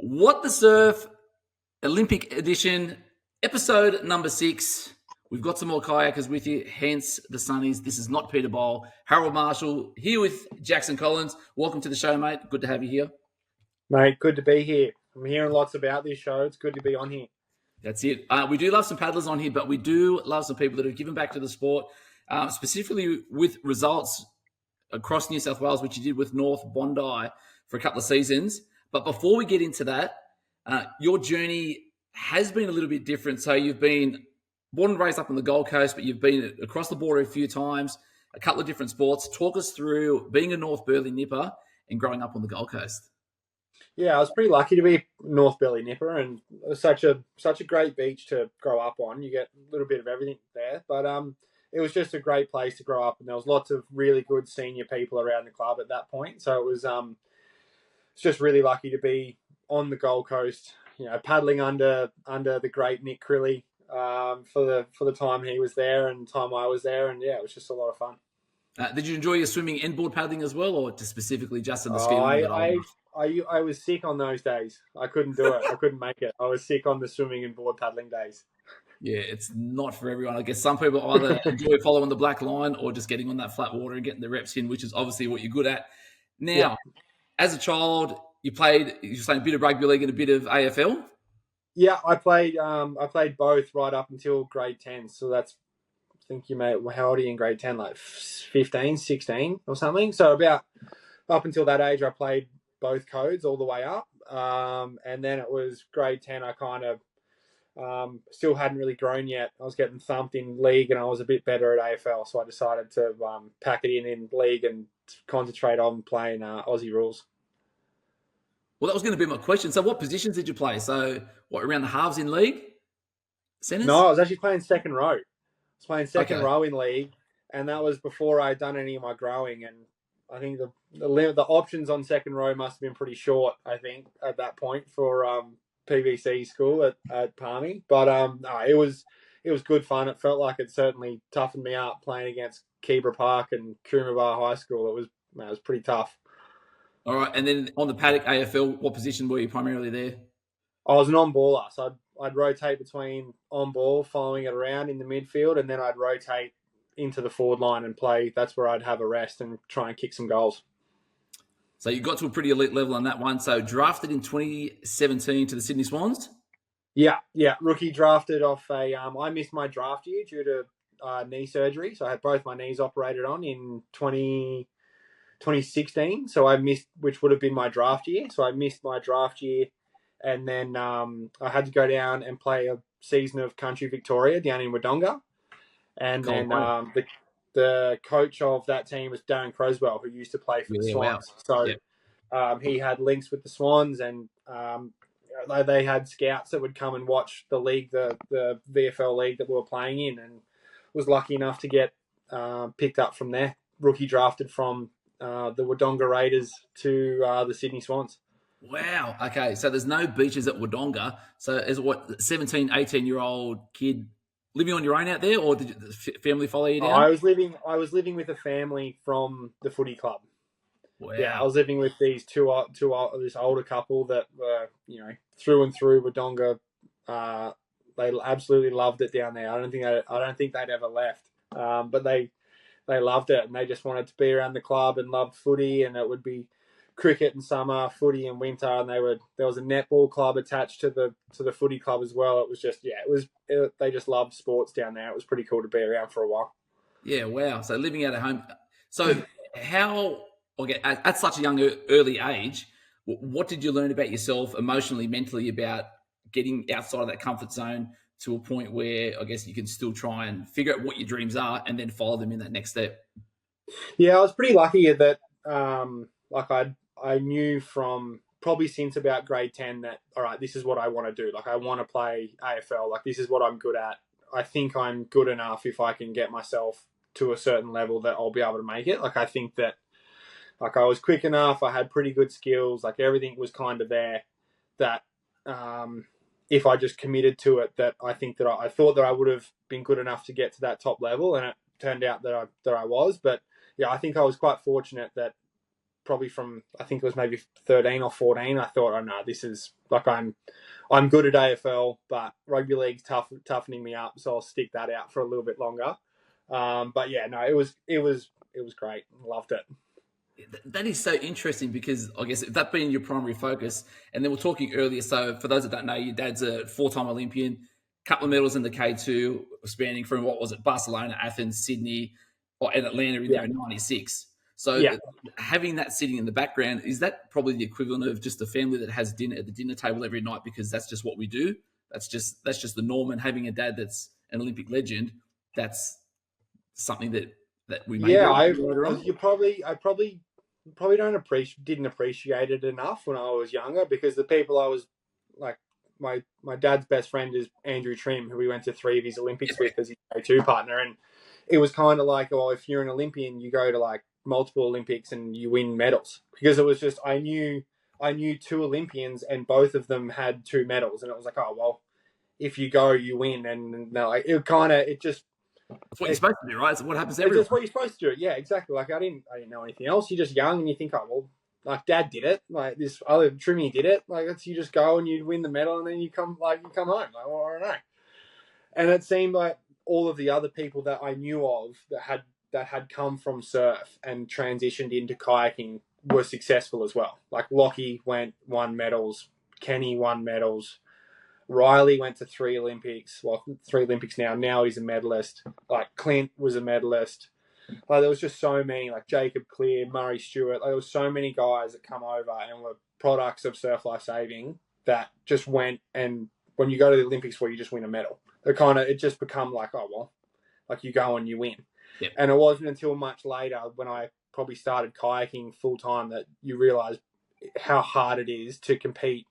What the Surf Olympic Edition, episode number 6. We've got some more kayakers with you, hence the Sunnies. This is not Peter Bowl. Harold Marshall here with Jackson Collins. Welcome to the show, mate. Good to have you here. Mate, good to be here. I'm hearing lots about this show. It's good to be on here. That's it. We do love some paddlers on here, but we do love some people that have given back to the sport, specifically with results across New South Wales, which you did with North Bondi for a couple of seasons. But before we get into that, your journey has been a little bit different. So you've been born and raised up on the Gold Coast, but you've been across the border a few times, a couple of different sports. Talk us through being a North Burleigh Nipper and growing up on the Gold Coast. Yeah, I was pretty lucky to be North Burleigh Nipper, and it was such a great beach to grow up on. You get a little bit of everything there, but it was just a great place to grow up, and there was lots of really good senior people around the club at that point. So it was it's just really lucky to be on the Gold Coast, you know, paddling under the great Nick Crilly for the time he was there and time I was there, and yeah, it was just a lot of fun. Did you enjoy your swimming and board paddling as well, or specifically just in the ski? I was sick on those days. I couldn't do it. I couldn't make it. I was sick on the swimming and board paddling days. Yeah, it's not for everyone. I guess some people either enjoy following the black line or just getting on that flat water and getting the reps in, which is obviously what you're good at. Now, As a child, you played a bit of rugby league and a bit of AFL? Yeah, I played both right up until grade 10. So that's, I think how old are you in grade 10? Like 15, 16 or something. So about up until that age, I played both codes all the way up. And then it was grade 10, I kind of still hadn't really grown yet. I was getting thumped in league and I was a bit better at AFL. So I decided to pack it in league and concentrate on playing Aussie rules. Well, that was going to be my question. So what positions did you play? So what, around the halves in league? Centers? No, I was actually playing second row. I was playing second row in league, and that was before I'd done any of my growing. And I think the options on second row must have been pretty short, I think, at that point for PVC school at Palmy. But it was good fun. It felt like it certainly toughened me up playing against Keebra Park and Coomera High School. It was pretty tough. All right, and then on the paddock AFL, what position were you primarily there? I was an on-baller, so I'd rotate between on-ball, following it around in the midfield, and then I'd rotate into the forward line and play. That's where I'd have a rest and try and kick some goals. So you got to a pretty elite level on that one. So drafted in 2017 to the Sydney Swans? Yeah. Rookie drafted off I missed my draft year due to knee surgery. So I had both my knees operated on in 2016. So I missed, which would have been my draft year. So I missed my draft year. And then I had to go down and play a season of Country Victoria down in Wodonga. And then the coach of that team was Darren Croswell, who used to play for the Swans. Wow. So he had links with the Swans, and they had scouts that would come and watch the league, the VFL league that we were playing in, and was lucky enough to get picked up from there. Rookie drafted from the Wodonga Raiders to the Sydney Swans. Wow. Okay, so there's no beaches at Wodonga. So as what, 17, 18-year-old kid living on your own out there, or did the family follow you down? I was living with a family from the footy club. Wow. Yeah, I was living with these this older couple that were, through and through Wodonga. They absolutely loved it down there. I don't think they'd ever left. But they loved it, and they just wanted to be around the club and loved footy, and it would be cricket in summer, footy in winter, and there was a netball club attached to the footy club as well. It was just they just loved sports down there. It was pretty cool to be around for a while. Yeah, wow. So living out of home. So at such a young early age, what did you learn about yourself emotionally, mentally, about getting outside of that comfort zone to a point where I guess you can still try and figure out what your dreams are and then follow them in that next step? Yeah, I was pretty lucky that I knew from probably since about grade 10 that, all right, this is what I want to do. Like, I want to play AFL. Like, this is what I'm good at. I think I'm good enough if I can get myself to a certain level that I'll be able to make it. Like, I think that, like, I was quick enough. I had pretty good skills. Like, everything was kind of there that if I just committed to it, that I think that I thought that I would have been good enough to get to that top level, and it turned out that I was. But, yeah, I think I was quite fortunate that probably from, I think it was maybe 13 or 14. I thought, oh no, this is like, I'm good at AFL, but rugby league's toughening me up, so I'll stick that out for a little bit longer. But yeah, no, it was great. Loved it. That is so interesting because I guess that being your primary focus, and then we're talking earlier. So for those that don't know, your dad's a four-time Olympian, couple of medals in the K2, spanning from what was it, Barcelona, Athens, Sydney, and Atlanta in there in '96. So having that sitting in the background, is that probably the equivalent of just a family that has dinner at the dinner table every night because that's just what we do? That's just the norm. And having a dad that's an Olympic legend, that's something that we may I probably didn't appreciate it enough when I was younger, because the people I was like, my dad's best friend is Andrew Trim, who we went to 3 of his Olympics with as his K2 partner, and it was kind of like, well, if you're an Olympian, you go to like multiple Olympics and you win medals, because it was just, I knew 2 Olympians and both of them had 2 medals, and it was like, oh well, if you go, you win, and no, like it's what you're supposed to do, right? It's what happens everywhere. That's what you're supposed to do. Yeah, exactly. Like I didn't know anything else. You're just young and you think, oh well, like Dad did it. Like this other Trimmy did it. Like you just go and you win the medal and then you come home. Like, well, I don't know. And it seemed like all of the other people that I knew of that had come from surf and transitioned into kayaking were successful as well. Like Lockie won medals, Kenny won medals. Riley went to 3 Olympics. Well, 3 Olympics now. Now he's a medalist. Like Clint was a medalist. Like there was just so many. Like Jacob Clear, Murray Stewart. Like, there was so many guys that come over and were products of Surf Life Saving that just went. And when you go to the Olympics, where you just win a medal, it just become like, oh well, like you go and you win. Yep. And it wasn't until much later when I probably started kayaking full time that you realise how hard it is to compete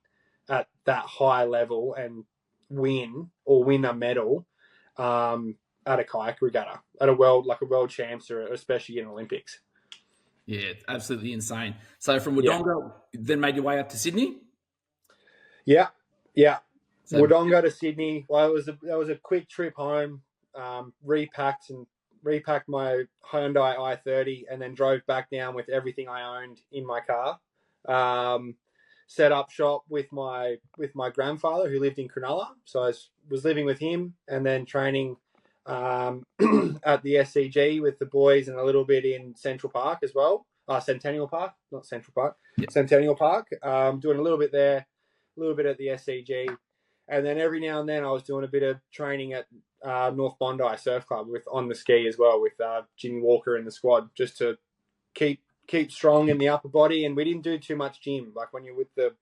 at that high level and win a medal at a kayak regatta, at a world champs, or especially in Olympics. Yeah, absolutely insane. So from Wodonga, then made your way up to Sydney? Yeah. So, Wodonga to Sydney. Well, that was a quick trip home, repacked my Hyundai i30 and then drove back down with everything I owned in my car. Set up shop with my grandfather, who lived in Cronulla. So I was living with him and then training at the SCG with the boys, and a little bit in Central Park as well. Centennial Park, not Central Park. Yep. Centennial Park. Doing a little bit there, a little bit at the SCG. And then every now and then I was doing a bit of training at North Bondi Surf Club on the ski as well, with Jimmy Walker in the squad, just to keep strong in the upper body. And we didn't do too much gym. Like when you're with the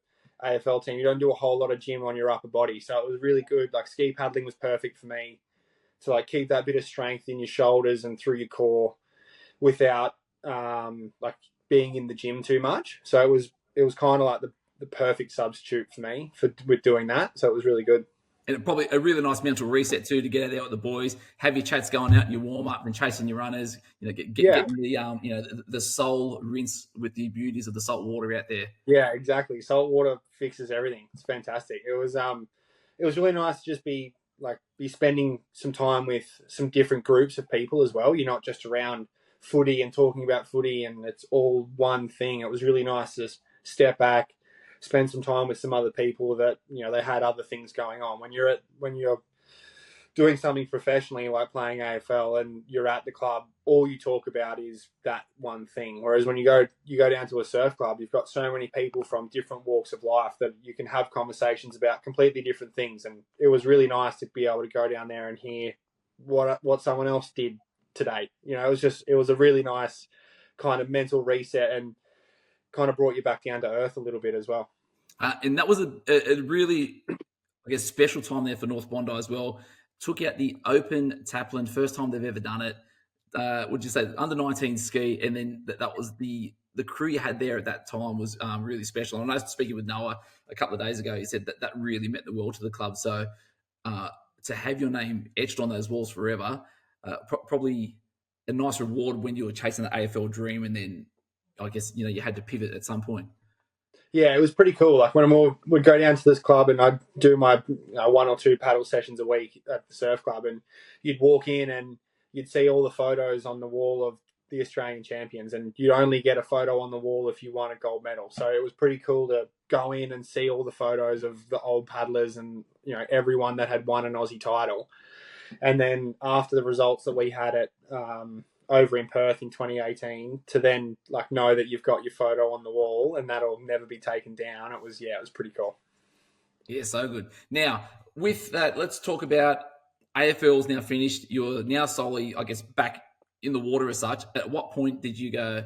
AFL team, you don't do a whole lot of gym on your upper body. So it was really good. Like ski paddling was perfect for me to like keep that bit of strength in your shoulders and through your core without like being in the gym too much. So it was kind of like the perfect substitute for me with doing that. So it was really good. And probably a really nice mental reset too, to get out there with the boys, have your chats going out and your warm up and chasing your runners. Getting the the soul rinse with the beauties of the salt water out there. Yeah, exactly. Salt water fixes everything. It's fantastic. It was really nice to just be spending some time with some different groups of people as well. You're not just around footy and talking about footy and it's all one thing. It was really nice to step back, spend some time with some other people that, they had other things going on. When you're doing something professionally, like playing AFL, and you're at the club, all you talk about is that one thing. Whereas when you go down to a surf club, you've got so many people from different walks of life that you can have conversations about completely different things. And it was really nice to be able to go down there and hear what someone else did today. It was a really nice kind of mental reset, and kind of brought you back down to earth a little bit as well. And that was a really, I guess, special time there for North Bondi as well. Took out the Open Taplin, first time they've ever done it. Would you say under 19 ski? And then that was the crew you had there at that time was really special. And I was speaking with Noah a couple of days ago. He said that really meant the world to the club. So to have your name etched on those walls forever, probably a nice reward when you were chasing the AFL dream, and then I guess, you had to pivot at some point. Yeah, it was pretty cool. Like when we'd go down to this club and I'd do my 1 or 2 paddle sessions a week at the surf club, and you'd walk in and you'd see all the photos on the wall of the Australian champions, and you'd only get a photo on the wall if you won a gold medal. So it was pretty cool to go in and see all the photos of the old paddlers and, you know, everyone that had won an Aussie title. And then after the results that we had at over in Perth in 2018, to then like know that you've got your photo on the wall and that'll never be taken down. It was pretty cool. Yeah, so good. Now, with that, let's talk about AFL's now finished. You're now solely, I guess, back in the water as such. At what point did you go,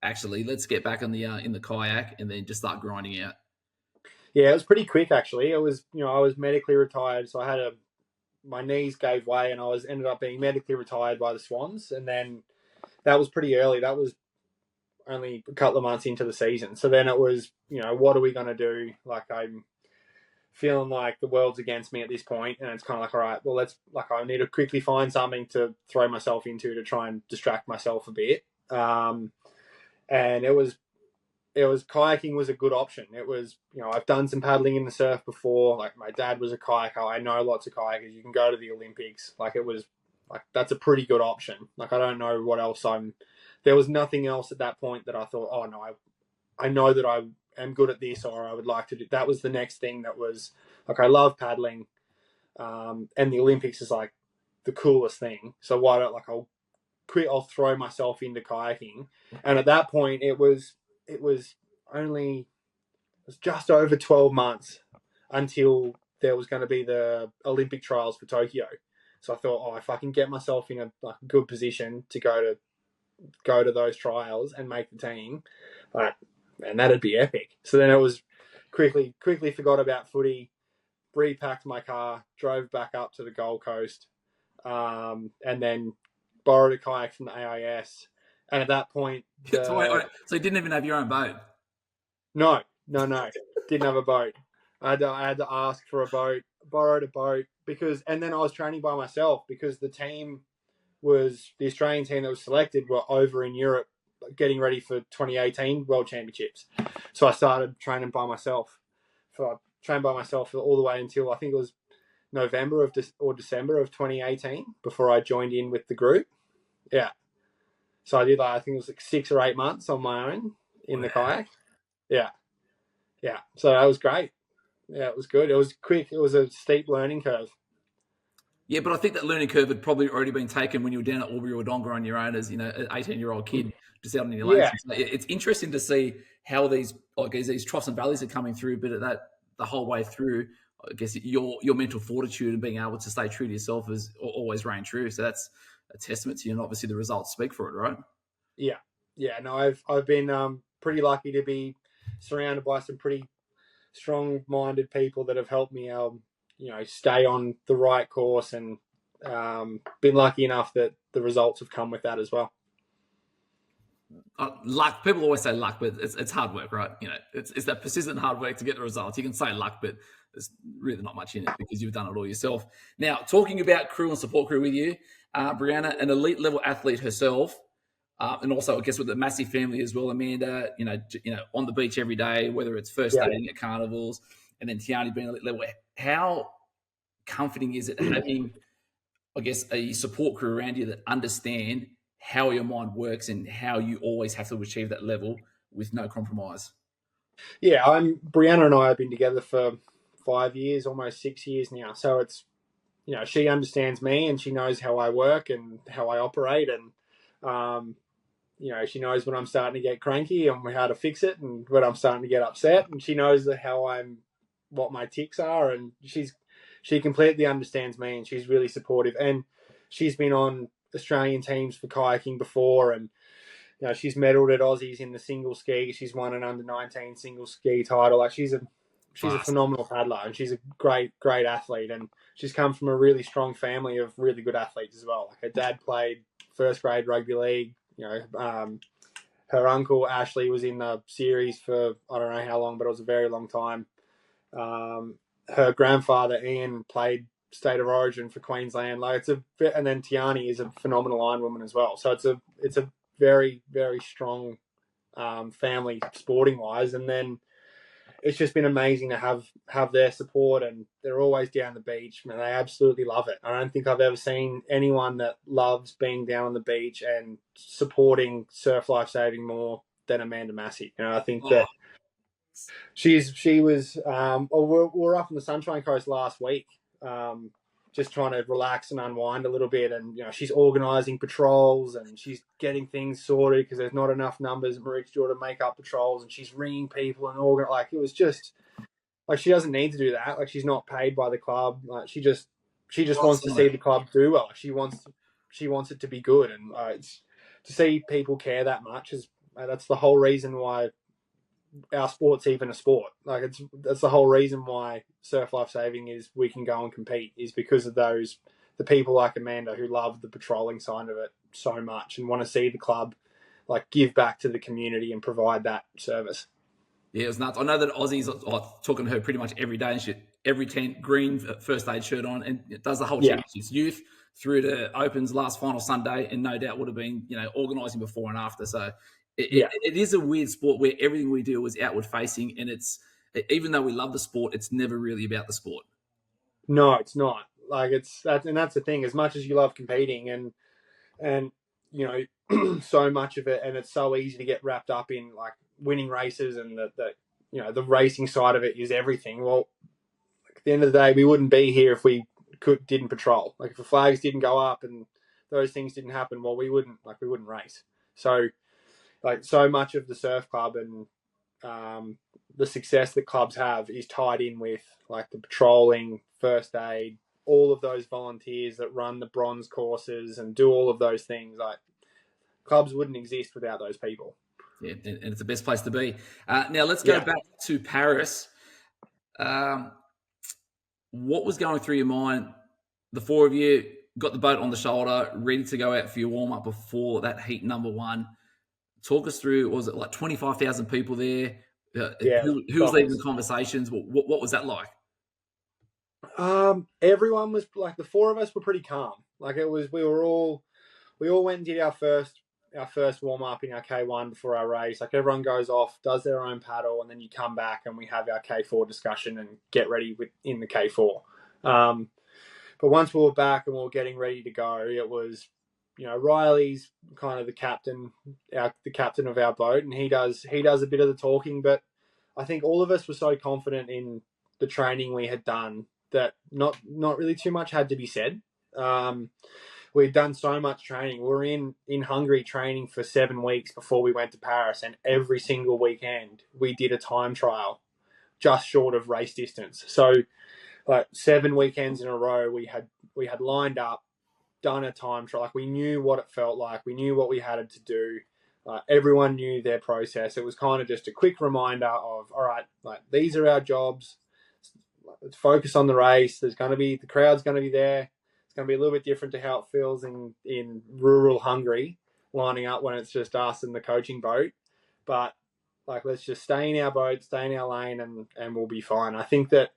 actually, let's get back in the kayak and then just start grinding out? Yeah, it was pretty quick actually. It was, you know, I was medically retired, so I had my knees gave way and I ended up being medically retired by the Swans, and then that was pretty early. That was only a couple of months into the season. So then it was, you know, what are we going to do? Like, I'm feeling like the world's against me at this point, and it's kind of like, all right, well, I need to quickly find something to throw myself into to try and distract myself a bit. And it was kayaking was a good option. It was, you know, I've done some paddling in the surf before. Like, my dad was a kayaker. I know lots of kayakers. You can go to the Olympics. Like, it was like, that's a pretty good option. Like, I don't know what else there was nothing else at that point that I thought, oh no, I know that I am good at this, or I would like to do. That was the next thing that was like, I love paddling. And the Olympics is like the coolest thing. So why don't, like, I'll throw myself into kayaking. And at that point it was just over 12 months until there was going to be the Olympic trials for Tokyo. So I thought, if I can get myself in a good position to go to those trials and make the team, and that'd be epic. So then it was quickly forgot about footy, repacked my car, drove back up to the Gold Coast, and then borrowed a kayak from the AIS. And at that point, So you didn't even have your own boat? No, didn't have a boat. I had to ask for a boat, borrowed a boat, and then I was training by myself because the Australian team that was selected were over in Europe getting ready for 2018 World Championships. So I started training by myself. I trained by myself all the way until I think it was November or December of 2018 before I joined in with the group. Yeah. So I did, I think it was 6 or 8 months on my own in the kayak. Yeah. Yeah. So that was great. Yeah, it was good. It was quick. It was a steep learning curve. Yeah, but I think that learning curve had probably already been taken when you were down at Albury Wodonga on your own as, you know, an 18-year-old kid just out on your lanes. Yeah. It's interesting to see how these troughs and valleys are coming through, but the whole way through, I guess your mental fortitude and being able to stay true to yourself is always reign true. So that's a testament to you, and obviously the results speak for it, right? Yeah. Yeah. No, I've been pretty lucky to be surrounded by some pretty strong-minded people that have helped me, stay on the right course, and been lucky enough that the results have come with that as well. Luck. People always say luck, but it's hard work, right? You know, it's that persistent hard work to get the results. You can say luck, but there's really not much in it because you've done it all yourself. Now, talking about crew and support crew with you, Brianna, an elite level athlete herself, and also I guess with a massive family as well. Amanda, you know, on the beach every day, whether it's first dating at carnivals, and then Tiani being elite level. How comforting is it having, I guess, a support crew around you that understand how your mind works and how you always have to achieve that level with no compromise? Yeah, Brianna and I have been together for 5 years, almost 6 years now. So it's, you know, she understands me and she knows how I work and how I operate, and you know, she knows when I'm starting to get cranky and how to fix it, and when I'm starting to get upset, and she knows what my tics are, and she completely understands me, and she's really supportive, and she's been on Australian teams for kayaking before, and you know, she's medalled at Aussies in the single ski. She's won an under-19 single ski title. Like, she's a phenomenal paddler, and she's a great athlete, and she's come from a really strong family of really good athletes as well. Like, her dad played first grade rugby league. You know, her uncle Ashley was in the series for I don't know how long, but it was a very long time. Her grandfather Ian played State of Origin for Queensland. And then Tiani is a phenomenal ironwoman as well. So it's a very, very strong family sporting wise. And then it's just been amazing to have their support, and they're always down the beach. Man, they absolutely love it. I don't think I've ever seen anyone that loves being down on the beach and supporting surf life saving more than Amanda Massey. I think Oh, that she was. We're up on the Sunshine Coast last week, just trying to relax and unwind a little bit. And she's organising patrols and she's getting things sorted because there's not enough numbers at Maroochydore to make up patrols. And she's ringing people and it was just like she doesn't need to do that. Like she's not paid by the club. Like she just wants to see the club do well. She wants it to be good, and to see people care that much is that's the whole reason why our sport's even a sport. Like that's the whole reason why surf life saving is we can go and compete, is because of the people like Amanda who love the patrolling side of it so much and want to see the club like give back to the community and provide that service. Yeah, it was nuts. I know that Aussie's talking to her pretty much every day and shit. Every tent, green first aid shirt on, and it does the whole championships, youth through to Opens last final Sunday, and no doubt would have been organising before and after. So it is a weird sport where everything we do is outward facing, and it's even though we love the sport, it's never really about the sport. No, it's not. Like that's the thing. As much as you love competing and so much of it, and it's so easy to get wrapped up in like winning races and the racing side of it is everything. Well, at the end of the day, we wouldn't be here if we didn't patrol. Like if the flags didn't go up and those things didn't happen, well, we wouldn't race. So like so much of the surf club and the success that clubs have is tied in with like the patrolling, first aid, all of those volunteers that run the bronze courses and do all of those things. Like clubs wouldn't exist without those people. Yeah, and it's the best place to be. Now let's go back to Paris. What was going through your mind? The four of you got the boat on the shoulder, ready to go out for your warm up before that heat number one. Talk us through. Was it like 25,000 people there? Who was leading the conversations? What was that like? Everyone was like, the four of us were pretty calm. Like it was, we all went and did our first warm up in our K1 before our race. Like everyone goes off, does their own paddle, and then you come back and we have our K4 discussion and get ready in the K4. But once we were back and we were getting ready to go, it was, Riley's kind of the captain of our boat, and he does a bit of the talking. But I think all of us were so confident in the training we had done that not really too much had to be said. We'd done so much training. We were in Hungary training for 7 weeks before we went to Paris, and every single weekend we did a time trial just short of race distance. So like 7 weekends in a row we had lined up, done a time trial. Like we knew what it felt like. We knew what we had to do. Everyone knew their process. It was kind of just a quick reminder of, all right, like these are our jobs. Let's focus on the race. The crowd's going to be there. It's going to be a little bit different to how it feels in rural Hungary, lining up when it's just us and the coaching boat. But like, let's just stay in our boat, stay in our lane, and we'll be fine. I think that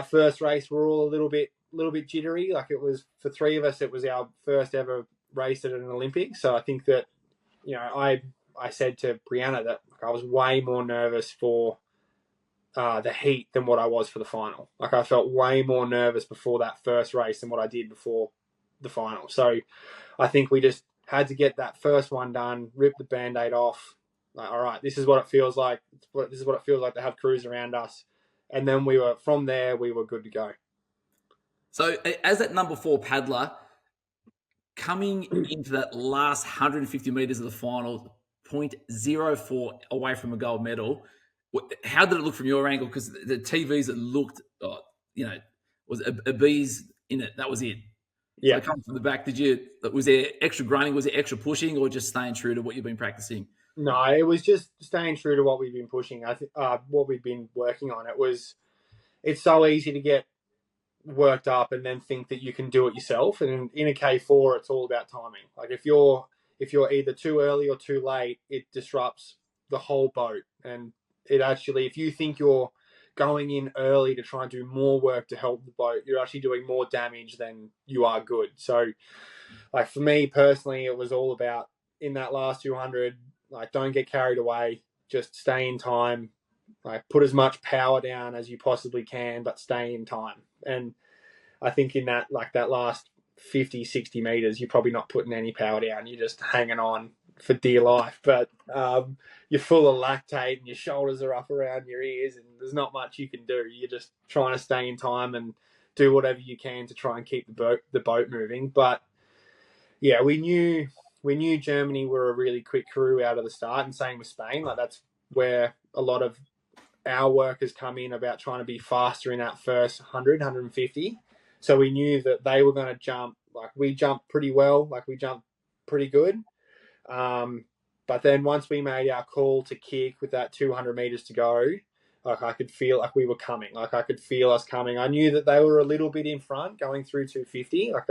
first race we're all a little bit jittery. Like it was, for three of us, it was our first ever race at an Olympics. So I think that, I said to Brianna that I was way more nervous for the heat than what I was for the final. Like I felt way more nervous before that first race than what I did before the final. So I think we just had to get that first one done, rip the Band-Aid off. Like, all right, this is what it feels like. This is what it feels like to have crews around us. And then from there, we were good to go. So as that number 4 paddler, coming into that last 150 meters of the final, 0.04 away from a gold medal, how did it look from your angle? Because the TVs, it looked, was a bees in it. That was it. Yeah. So coming from the back, was there extra grinding? Was there extra pushing, or just staying true to what you've been practicing? No, it was just staying true to what we've been pushing. I think what we've been working on. It's so easy to get worked up and then think that you can do it yourself. And in a K4, it's all about timing. Like if you're either too early or too late, it disrupts the whole boat. And it actually, if you think you're going in early to try and do more work to help the boat, you're actually doing more damage than you are good. So like for me personally, it was all about in that last 200, like don't get carried away, just stay in time, like put as much power down as you possibly can, but stay in time. And I think in that last 50, 60 meters, you're probably not putting any power down. You're just hanging on for dear life. But you're full of lactate and your shoulders are up around your ears and there's not much you can do. You're just trying to stay in time and do whatever you can to try and keep the boat moving. But yeah, we knew Germany were a really quick crew out of the start, and same with Spain. Like that's where a lot of our work has come in about trying to be faster in that first 100, 150. So we knew that they were going to jump. Like we jumped pretty well. Like we jumped pretty good. But then once we made our call to kick with that 200 meters to go, like I could feel like we were coming. Like I could feel us coming. I knew that they were a little bit in front going through 250. Like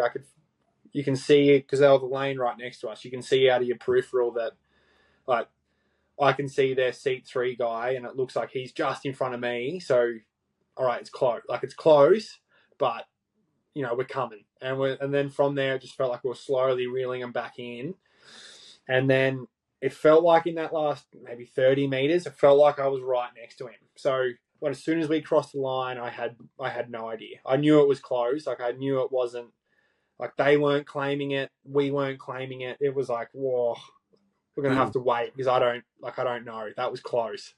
you can see it because they were the lane right next to us. You can see out of your peripheral that, like, I can see their seat 3 guy, and it looks like he's just in front of me. So, all right, it's close. Like it's close, but you know we're coming. And then from there, it just felt like we were slowly reeling them back in. And then it felt like in that last maybe 30 meters, it felt like I was right next to him. So as soon as we crossed the line, I had no idea. I knew it was close. Like I knew it wasn't. Like they weren't claiming it, we weren't claiming it. It was like, whoa, we're gonna have to wait because I don't know. That was close.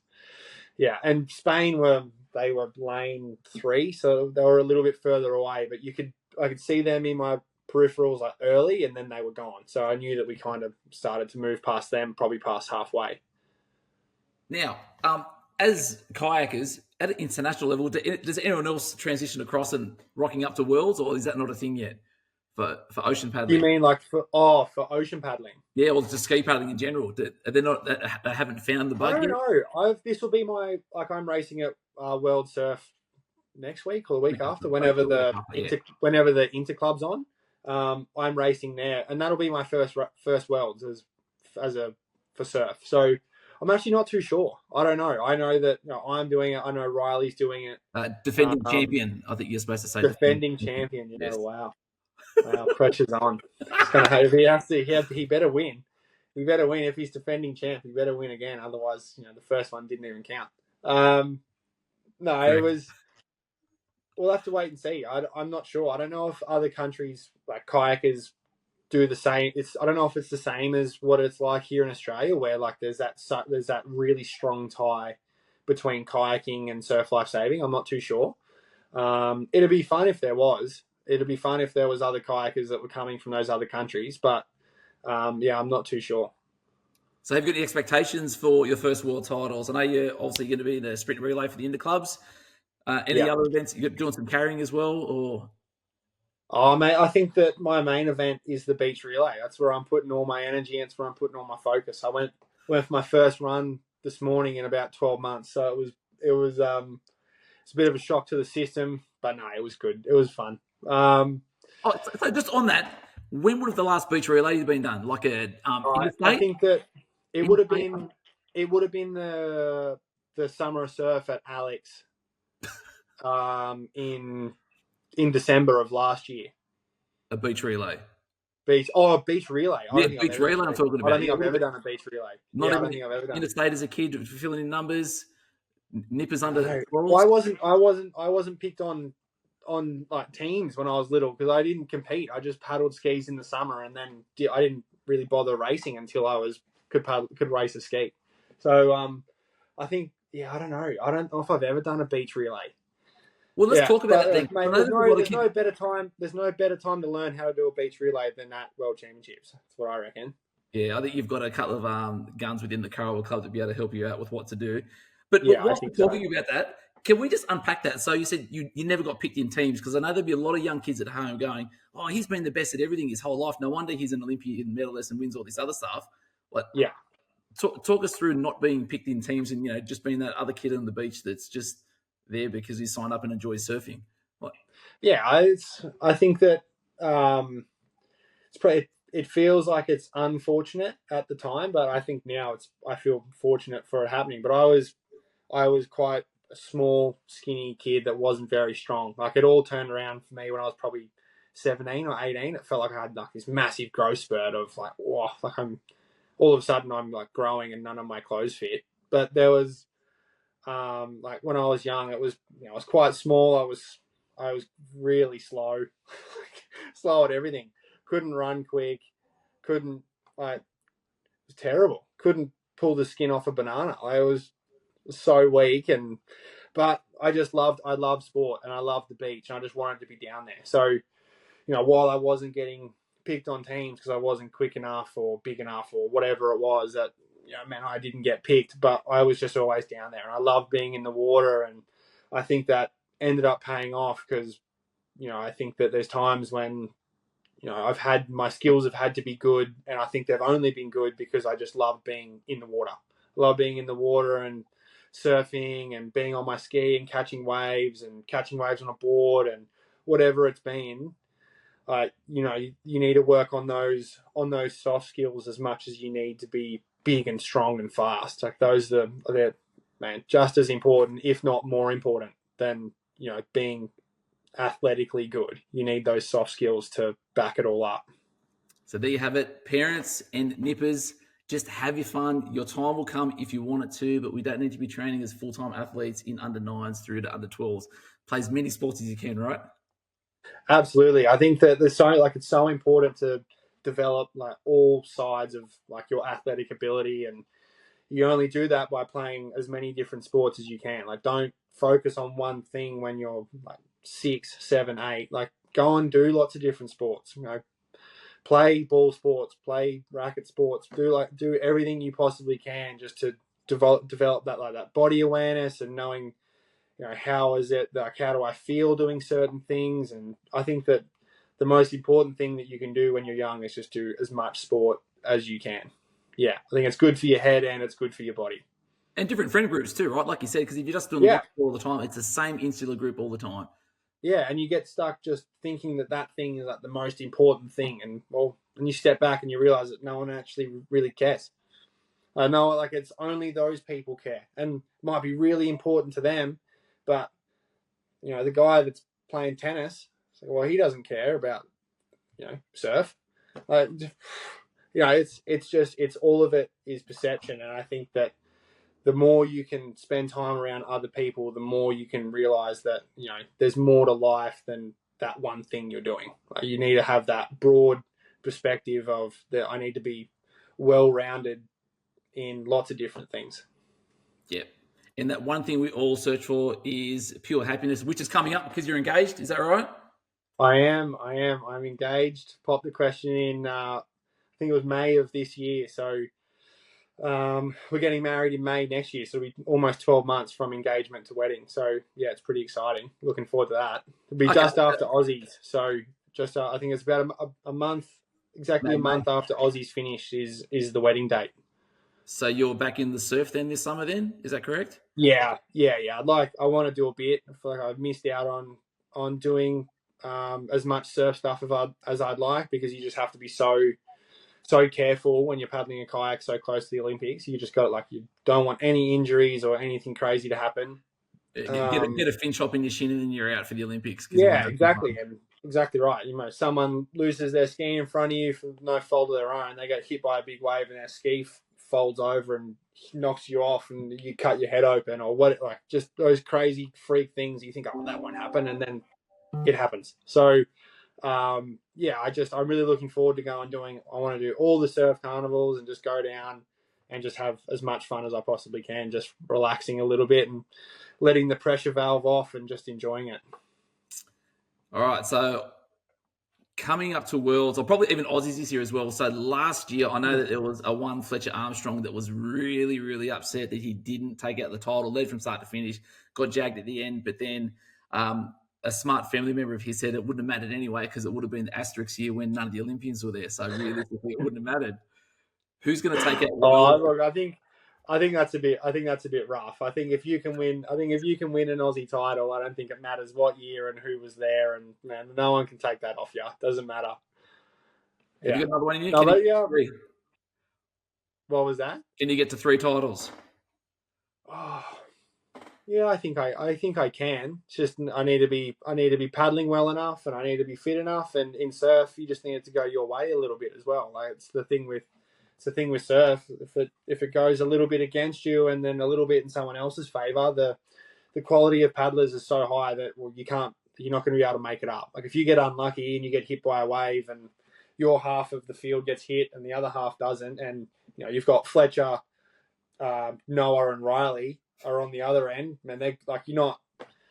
Yeah, and Spain were lane 3, so they were a little bit further away. But I could see them in my peripherals like early, and then they were gone. So I knew that we kind of started to move past them, probably past halfway. Now, as kayakers at an international level, does anyone else transition across and rocking up to Worlds, or is that not a thing yet? For ocean paddling. You mean like for ocean paddling? Yeah, well, just ski paddling in general. They haven't found the bug yet? I don't know. This will be I'm racing at World Surf next week or the week after, whenever the interclub's on. I'm racing there, and that'll be my first Worlds for surf. So I'm actually not too sure. I don't know. I know that I'm doing it. I know Riley's doing it. Defending champion. I think you're supposed to say defending champion. You know, yes. Wow, pressure's on. It's gonna have he better win. He better win if he's defending champ. He better win again. Otherwise, the first one didn't even count. No, it was. We'll have to wait and see. I'm not sure. I don't know if other countries like kayakers do the same. I don't know if it's the same as what it's like here in Australia, where like there's that really strong tie between kayaking and surf life saving. I'm not too sure. It'd be fun if there was. It'd be fun if there was other kayakers that were coming from those other countries, but yeah, I'm not too sure. So have you got any expectations for your first world titles? I know you're obviously going to be in the sprint relay for the interclubs. Any other events? You're doing some carrying as well, or? Oh, mate, I think that my main event is the beach relay. That's where I'm putting all my energy. It's where I'm putting all my focus. I went for my first run this morning in about 12 months, so it's a bit of a shock to the system, but no, it was good. It was fun. So just on that, when would have the last beach relay been done? Like I think that it would have been the summer of surf at Alex in December of last year. A beach relay. Beach relay. Beach relay. I'm talking about. I don't think I've ever done a beach relay. I don't think I've ever done. Interstate as a kid, filling in numbers, nippers under. I wasn't picked on like teams when I was little because I didn't compete. I just paddled skis in the summer, and then I didn't really bother racing until I could race a ski. So I think I don't know. I don't know if I've ever done a beach relay. Well, let's talk about that. Mate, there's no better time. There's no better time to learn how to do a beach relay than at World Championships. That's what I reckon. Yeah, I think you've got a couple of guns within the Currawong Club to be able to help you out with what to do. But whilst we're talking about that, can we just unpack that? So you said you never got picked in teams, because I know there'd be a lot of young kids at home going, "Oh, he's been the best at everything his whole life. No wonder he's an Olympian medalist and wins all this other stuff." Talk us through not being picked in teams and just being that other kid on the beach that's just there because he signed up and enjoys surfing. I think that it feels like it's unfortunate at the time, but I think now I feel fortunate for it happening. But I was quite a small, skinny kid that wasn't very strong. Like it all turned around for me when I was probably 17 or 18. It felt like I had like this massive growth spurt of like, whoa, like I'm all of a sudden I'm like growing and none of my clothes fit. But there was Like when I was young, it was, I was quite small. I was really slow, slow at everything. Couldn't run quick. Couldn't like. It was terrible. Couldn't pull the skin off a banana. I was so weak, but I loved sport and I loved the beach and I just wanted to be down there. So, while I wasn't getting picked on teams because I wasn't quick enough or big enough or whatever it was, that meant I didn't get picked, but I was just always down there and I loved being in the water. And I think that ended up paying off because, I think that there's times when, I've had my skills have had to be good, and I think they've only been good because I just love being in the water. I love being in the water and surfing and being on my ski and catching waves on a board and whatever it's been. You need to work on those soft skills as much as you need to be big and strong and fast. Like they're just as important, if not more important, than being athletically good. You need those soft skills to back it all up. So there you have it, parents and nippers. Just have your fun. Your time will come if you want it to, but we don't need to be training as full-time athletes in under 9s through to under 12s. Play as many sports as you can, right? Absolutely. I think that it's so important to develop like all sides of like your athletic ability, and you only do that by playing as many different sports as you can. Like don't focus on one thing when you're like 6, 7, 8. Like go and do lots of different sports. Play ball sports, play racket sports, do everything you possibly can just to develop that body awareness and knowing, how do I feel doing certain things. And I think that the most important thing that you can do when you're young is just do as much sport as you can. Yeah, I think it's good for your head and it's good for your body. And different friend groups too, right? Like you said, because if you're just doing the all the time, it's the same insular group all the time. Yeah, and you get stuck just thinking that thing is like the most important thing, and you step back and you realize that no one actually really cares. I know, like it's only those people care, and it might be really important to them, but the guy that's playing tennis, he doesn't care about surf. It's all of it is perception, and I think that the more you can spend time around other people, the more you can realize that, there's more to life than that one thing you're doing. Like, you need to have that broad perspective of that I need to be well-rounded in lots of different things. Yeah. And that one thing we all search for is pure happiness, which is coming up because you're engaged. Is that right? I am. I'm engaged. Popped the question in, I think it was May of this year. So we're getting married in May next year, so it'll be almost 12 months from engagement to wedding. So yeah, it's pretty exciting. Looking forward to that. It'll be just after Aussies, so just I think it's about a month, exactly a month after Aussies finish is the wedding date. So you're back in the surf then this summer? Then is that correct? Yeah. I want to do a bit. I feel like I've missed out on doing as much surf stuff as I'd like, because you just have to be so careful when you're paddling a kayak so close to the Olympics. You just got you don't want any injuries or anything crazy to happen. Get a fin chop in your shin and then you're out for the Olympics. Yeah, exactly. And exactly right. Someone loses their ski in front of you for no fault of their own. They get hit by a big wave and their ski folds over and knocks you off and you cut your head open or what, just those crazy freak things. You think, oh, that won't happen. And then it happens. So, I'm really looking forward to I want to do all the surf carnivals and just go down and just have as much fun as I possibly can, just relaxing a little bit and letting the pressure valve off and just enjoying it. All right. So coming up to Worlds, or probably even Aussies this year as well. So last year, I know that there was a one Fletcher Armstrong that was really, really upset that he didn't take out the title, led from start to finish, got jagged at the end, but then a smart family member of his said it wouldn't have mattered anyway because it would have been the asterisk year when none of the Olympians were there. So realistically, it wouldn't have mattered. Who's going to take out? Look, I think that's a bit rough. I think if you can win an Aussie title, I don't think it matters what year and who was there, and man, no one can take that off you. Doesn't matter. Have you got another one in you? What was that? Can you get to 3 titles? Oh, yeah, I think I can. It's just I need to be paddling well enough, and I need to be fit enough. And in surf, you just need it to go your way a little bit as well. Like it's the thing with it's the thing with surf. If it goes a little bit against you and then a little bit in someone else's favour, the quality of paddlers is so high that you're not going to be able to make it up. Like if you get unlucky and you get hit by a wave and your half of the field gets hit and the other half doesn't, and you've got Fletcher, Noah, and Riley are on the other end, man. They like you're not.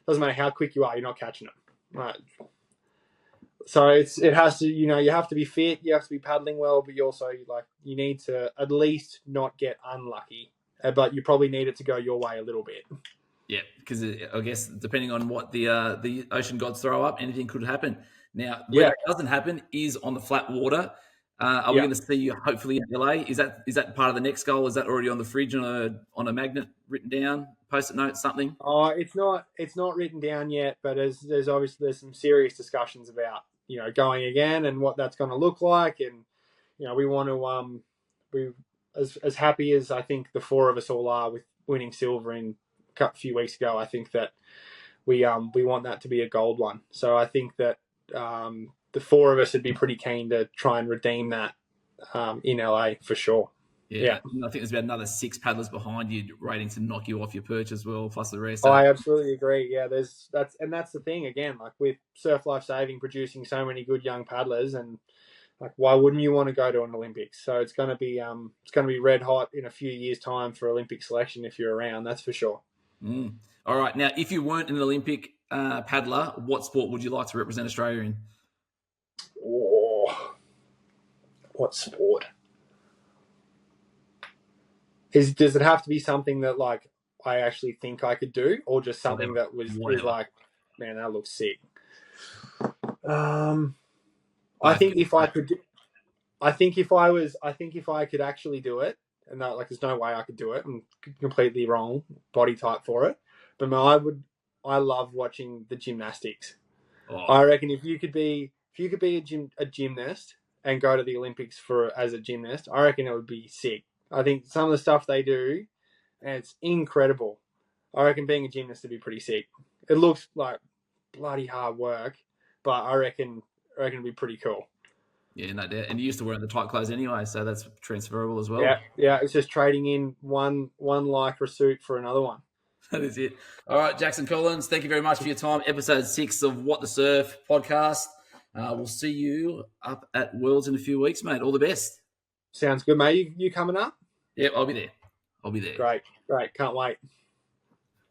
Doesn't matter how quick you are, you're not catching them. Right. So it has to, you have to be fit, you have to be paddling well, but you also you need to at least not get unlucky. But you probably need it to go your way a little bit. Yeah, because I guess depending on what the ocean gods throw up, anything could happen. Now, where it doesn't happen is on the flat water. Are we going to see you hopefully in LA? Is that part of the next goal? Is that already on the fridge on a magnet written down, post-it note, something? Oh, it's not written down yet, but there's obviously some serious discussions about going again and what that's going to look like, and we want to we as happy as I think the four of us all are with winning silver in a few weeks ago. I think that we want that to be a gold one. So I think that the four of us would be pretty keen to try and redeem that in LA for sure. Yeah. I think there's about another 6 paddlers behind you waiting to knock you off your perch as well, plus the rest. I absolutely agree. Yeah, that's the thing again. Like with Surf Life Saving producing so many good young paddlers, and why wouldn't you want to go to an Olympics? So it's going to be red hot in a few years' time for Olympic selection if you're around. That's for sure. All right. Now, if you weren't an Olympic paddler, what sport would you like to represent Australia in? Oh, what sport? Does it have to be something that I actually think I could do, or just something that was like, man, that looks sick? I think if I could, I think if I could actually do it, and that there's no way I could do it. I'm completely wrong body type for it, but I love watching the gymnastics. I reckon if you could be a gymnast and go to the Olympics as a gymnast, I reckon it would be sick. I think some of the stuff they do, and it's incredible. I reckon being a gymnast would be pretty sick. It looks like bloody hard work, but I reckon it'd be pretty cool. Yeah, no doubt. And you used to wear the tight clothes anyway, so that's transferable as well. Yeah. It's just trading in one lycra suit for another one. That is it. All right, Jackson Collins, thank you very much for your time. Episode 6 of What the Surf podcast. We'll see you up at Worlds in a few weeks, mate. All the best. Sounds good, mate. You coming up? Yeah, I'll be there. Great. Can't wait.